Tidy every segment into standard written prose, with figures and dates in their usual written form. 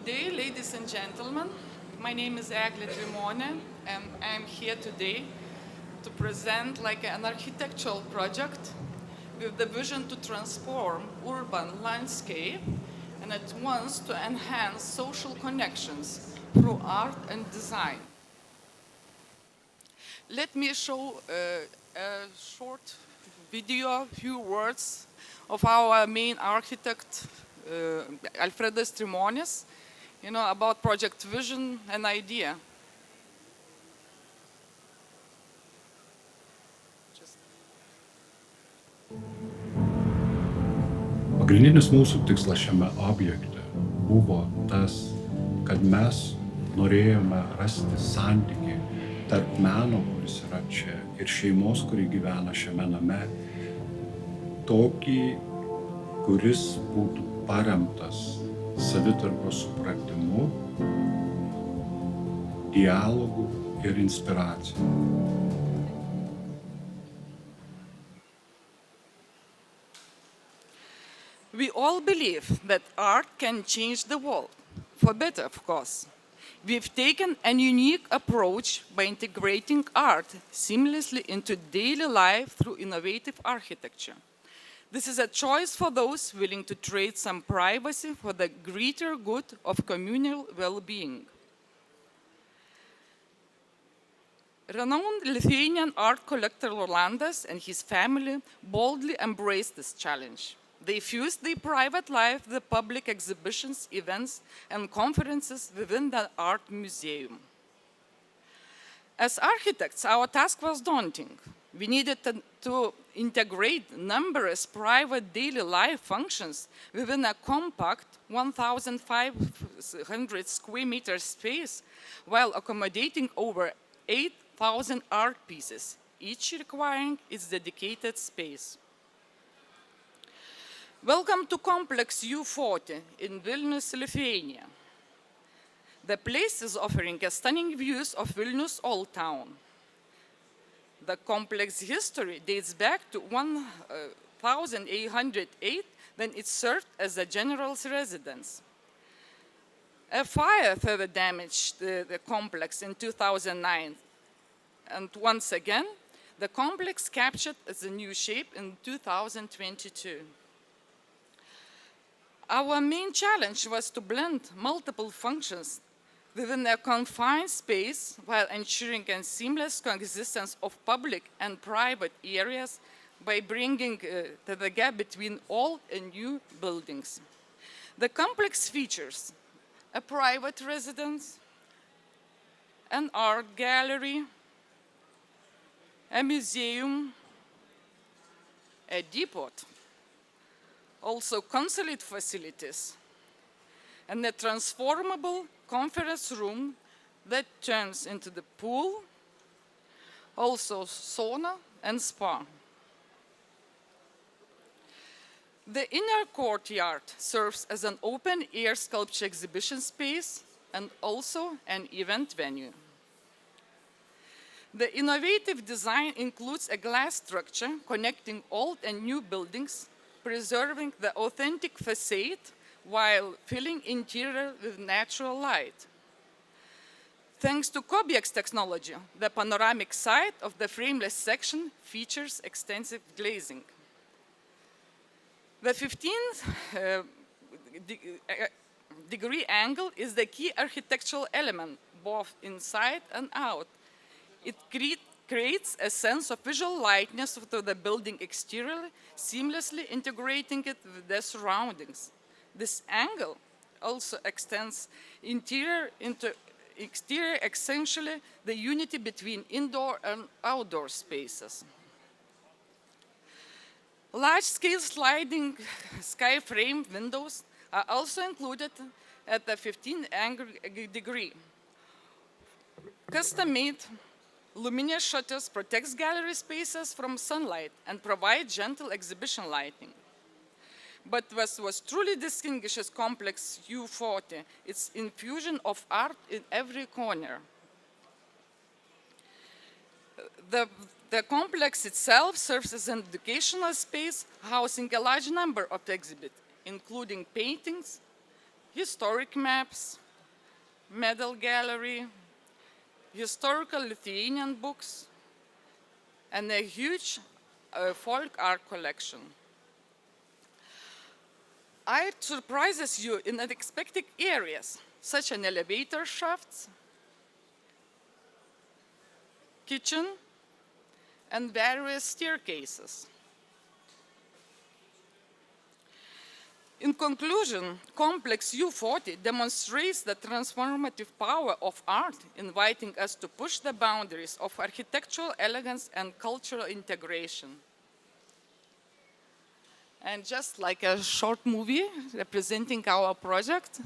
Good day, ladies and gentlemen. My name is Egle Trimone, and I'm here today to present like an architectural project with the vision to transform urban landscape and at once to enhance social connections through art and design. Let me show a short video, few words of our main architect, Alfredas Trimonis, about project vision and idea. Pagrindinis mūsų tikslas šiame objekte buvo tas, kad mes norėjome rasti santykį tarp meno, kuris yra čia, ir šeimos, kuri gyvena šiame name, tokį, kuris būtų paremtas savitarpio supratimu, dialogu ir inspiracija. We all believe that art can change the world, for better, of course. We've taken a unique approach by integrating art seamlessly into daily life through innovative architecture. This is a choice for those willing to trade some privacy for the greater good of communal well-being. Renowned Lithuanian art collector Rolandas and his family boldly embraced this challenge. They fused their private life with public exhibitions, events, and conferences within the art museum. As architects, our task was daunting. We needed to integrate numerous private daily life functions within a compact 1,500 square meter space while accommodating over 8,000 art pieces, each requiring its dedicated space. Welcome to Complex U40 in Vilnius, Lithuania. The place is offering a stunning views of Vilnius Old Town. The complex history dates back to 1808, when it served as a general's residence. A fire further damaged the complex in 2009, and once again, the complex captured its new shape in 2022. Our main challenge was to blend multiple functions within a confined space while ensuring a seamless coexistence of public and private areas by bringing the gap between old and new buildings. The complex features a private residence, an art gallery, a museum, a depot, also consulate facilities, and a transformable conference room that turns into the pool, also sauna and spa. The inner courtyard serves as an open-air sculpture exhibition space and also an event venue. The innovative design includes a glass structure connecting old and new buildings, preserving the authentic facade while filling interior with natural light. Thanks to Kobiax technology, the panoramic side of the frameless section features extensive glazing. The 15th degree angle is the key architectural element, both inside and out. It creates a sense of visual lightness to the building exterior, seamlessly integrating it with the surroundings. This angle also extends interior into exterior, essentially the unity between indoor and outdoor spaces. Large-scale sliding sky-frame windows are also included at the 15th degree. Custom-made luminous shutters protects gallery spaces from sunlight and provide gentle exhibition lighting. But what was truly distinguishes Complex U40, its infusion of art in every corner. The complex itself serves as an educational space, housing a large number of exhibits, including paintings, historic maps, medal gallery, historical Lithuanian books, and a huge folk art collection. It surprises you in unexpected areas, such as elevator shafts, kitchen, and various staircases. In conclusion, Complex U40 demonstrates the transformative power of art, inviting us to push the boundaries of architectural elegance and cultural integration. And just like a short movie representing our project.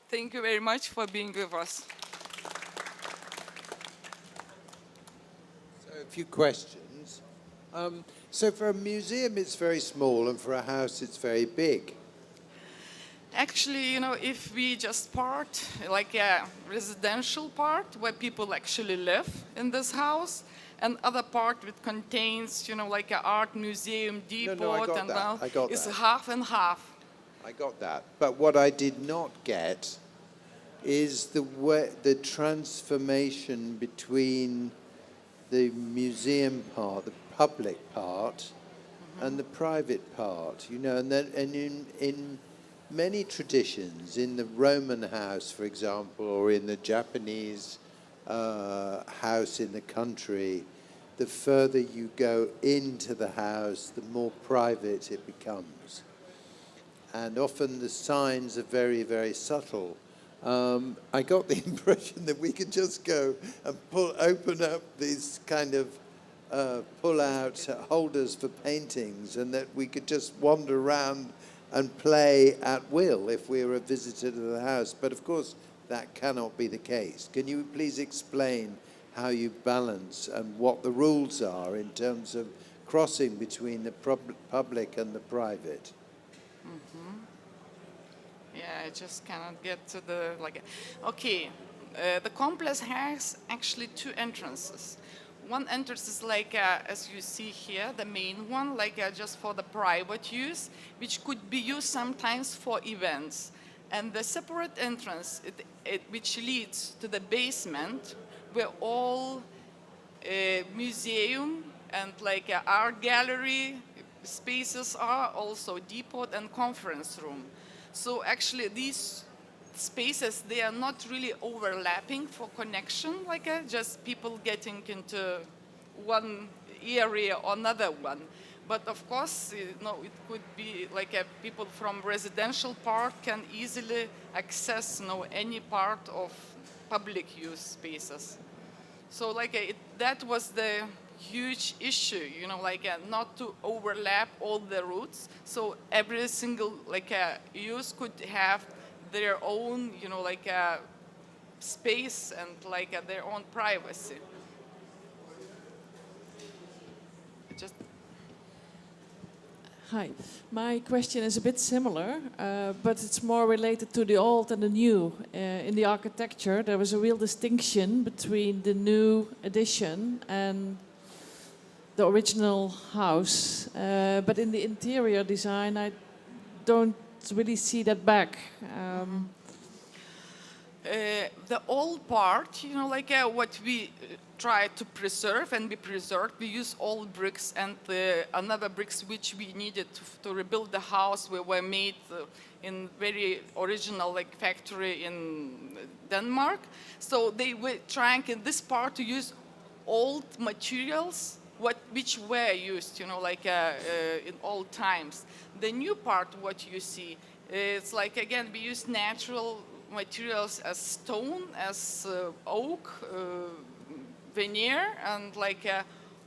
Thank you very much for being with us. So a few questions. So for a museum, it's very small, and for a house, it's very big. Actually, if we just part, like a residential part where people actually live in this house, and other part which contains, like an art museum, depot, I got and that. I got it's that. half and half. I got that. But what I did not get is the transformation between the museum part, the public part, and the private part. And in many traditions, in the Roman house, for example, or in the Japanese house in the country, the further you go into the house, the more private it becomes. And often the signs are very, very subtle. I got the impression that we could just go and open up these kind of pull-out holders for paintings, and that we could just wander around and play at will if we were a visitor to the house. But of course, that cannot be the case. Can you please explain how you balance and what the rules are in terms of crossing between the public and the private? Yeah, I just cannot get to the, okay, the complex has actually two entrances. One entrance is as you see here, the main one, just for the private use, which could be used sometimes for events. And the separate entrance, which leads to the basement, where all museum and art gallery spaces are, also depot and conference room. So actually these spaces, they are not really overlapping for connection, like just people getting into one area or another one. But of course, it could be like people from residential part can easily access any part of public use spaces. So that was the huge issue, not to overlap all the routes. So every single use could have their own, space and their own privacy. Just Hi. My question is a bit similar, but it's more related to the old and the new. In the architecture, there was a real distinction between the new addition and the original house. But in the interior design, I don't really see that back. The old part, what we try to preserve and be preserved, we use old bricks and another bricks which we needed to rebuild the house. We were made in very original factory in Denmark. So they were trying in this part to use old materials which were used, in old times. The new part, what you see, it's again, we use natural materials as stone, as oak, veneer, and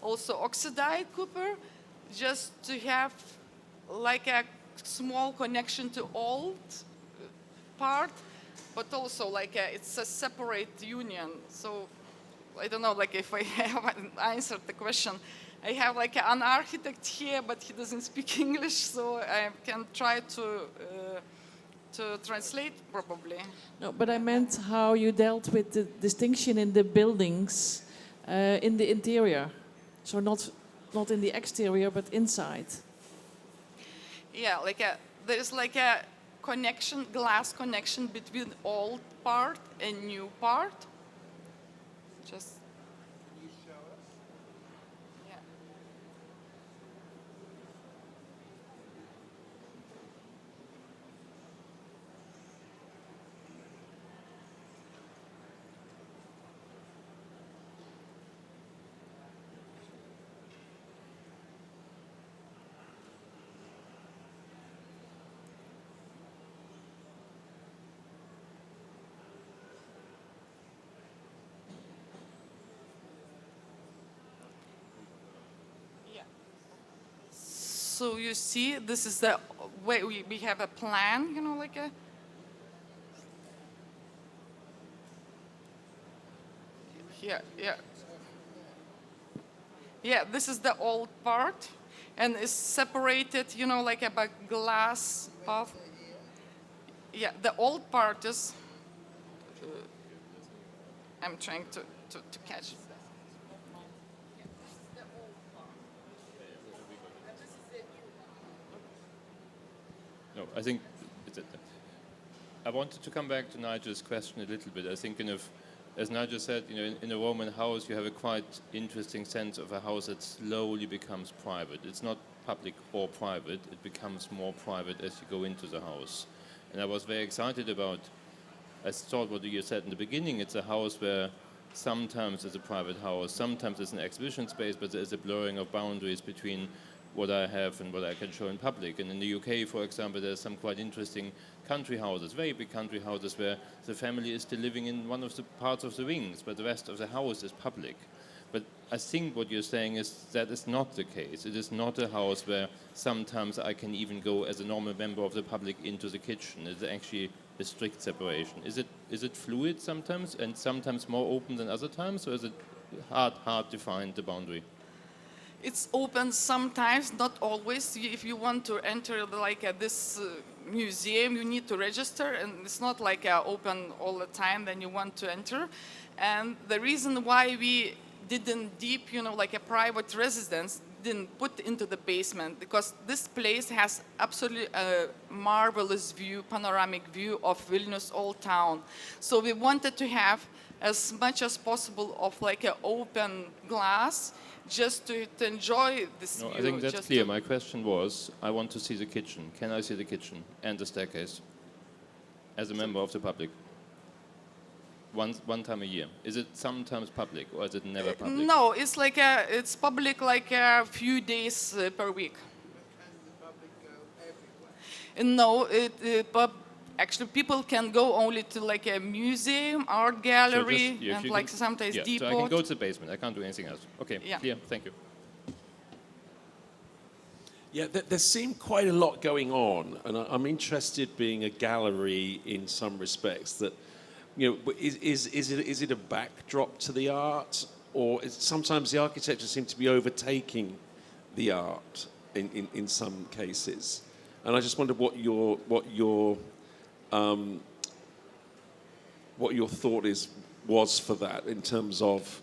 also oxidized copper, just to have a small connection to old part, but also it's a separate union. So I don't know if I have answered the question. I have an architect here, but he doesn't speak English, so I can try to translate probably. No, but I meant how you dealt with the distinction in the buildings in the interior. So not in the exterior, but inside. Yeah, there's a connection, glass connection between old part and new part. Just. Yeah. So you see, this is the way we have a plan, yeah. Yeah, this is the old part, and it's separated, by glass path. Yeah, the old part is, I'm trying to catch. No, I think I wanted to come back to Nigel's question a little bit. I think, as Nigel said, in a Roman house, you have a quite interesting sense of a house that slowly becomes private. It's not public or private. It becomes more private as you go into the house. And I was very excited about, I thought what you said in the beginning, it's a house where sometimes it's a private house, sometimes it's an exhibition space, but there's a blurring of boundaries between what I have and what I can show in public. And in the UK, for example, there's some quite interesting country houses, very big country houses, where the family is still living in one of the parts of the wings, but the rest of the house is public. But I think what you're saying is that is not the case. It is not a house where sometimes I can even go as a normal member of the public into the kitchen. It's actually a strict separation. Is it fluid sometimes and sometimes more open than other times, or is it hard to find the boundary? It's open sometimes, not always. If you want to enter this museum, you need to register, and it's not open all the time. Then you want to enter, and the reason why we didn't a private residence, didn't put into the basement, because this place has absolutely a marvelous view, panoramic view of Vilnius Old Town. So we wanted to have as much as possible of an open glass, just to enjoy this view. I think that's clear. My question was, I want to see the kitchen. Can I see the kitchen and the staircase? as a member of the public? One time a year. Is it sometimes public or is it never public? No, it's like it's public like a few days per week. No, actually people can go only to like a museum, art So gallery, just- yeah, if and you like can- sometimes yeah, depot. So I can go to the basement. I can't do anything else. Okay, Yeah. clear. Thank you. Yeah, there seemed quite a lot going on, and I'm interested, being a gallery in some respects, that, you know, is it a backdrop to the art, or sometimes the architecture seems to be overtaking the art in some cases, and I just wondered what your thought was for that in terms of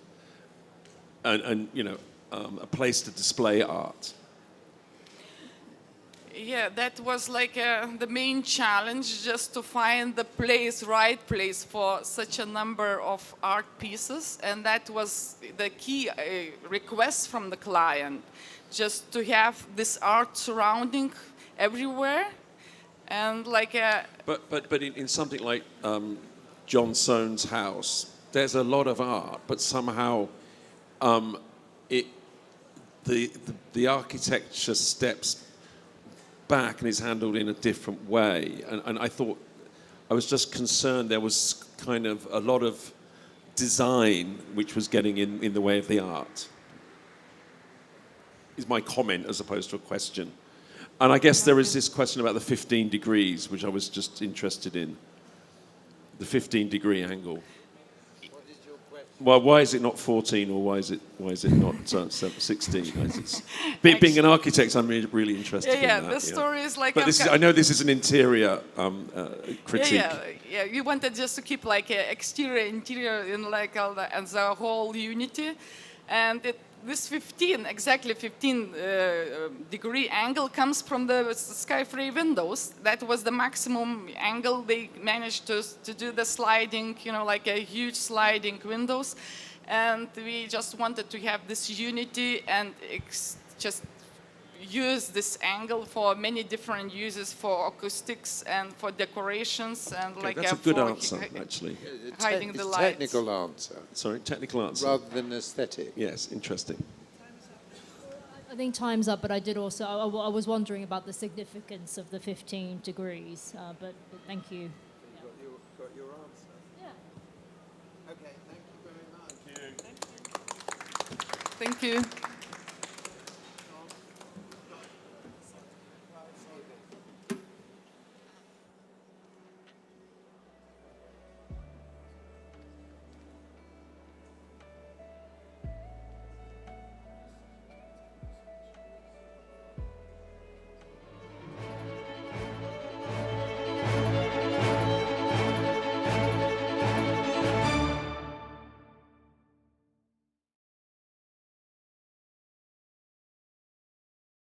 and you know, a place to display art. Yeah, that was like the main challenge, just to find the right place for such a number of art pieces. And that was the key request from the client, just to have this art surrounding everywhere. And like But in something like John Soane's house, there's a lot of art, but somehow the architecture steps back and is handled in a different way. And I thought, I was just concerned there was kind of a lot of design which was getting in the way of the art. Is my comment as opposed to a question. And I guess there is this question about the 15 degrees, which I was just interested in. The 15-degree angle. What is your question? Well, why is it not 14, or why is it not 16? Being an architect, I'm really interested in that. the story is like. But I know this is an interior critique. Yeah. We wanted just to keep like exterior, interior in like all and the whole unity, and this 15 degree angle comes from the Skyfree windows. That was the maximum angle they managed to do the sliding, you know, like a huge sliding windows, and we just wanted to have this unity and just use this angle for many different uses, for acoustics and for decorations and Okay, like that's a good for answer, actually. hiding the It's lights. technical answer Sorry, technical answer. rather than aesthetic. Yes, interesting. I think time's up, but I did also, I was wondering about the significance of the 15 degrees, but thank you. Got your answer? Yeah. Okay, thank you very much. Thank you.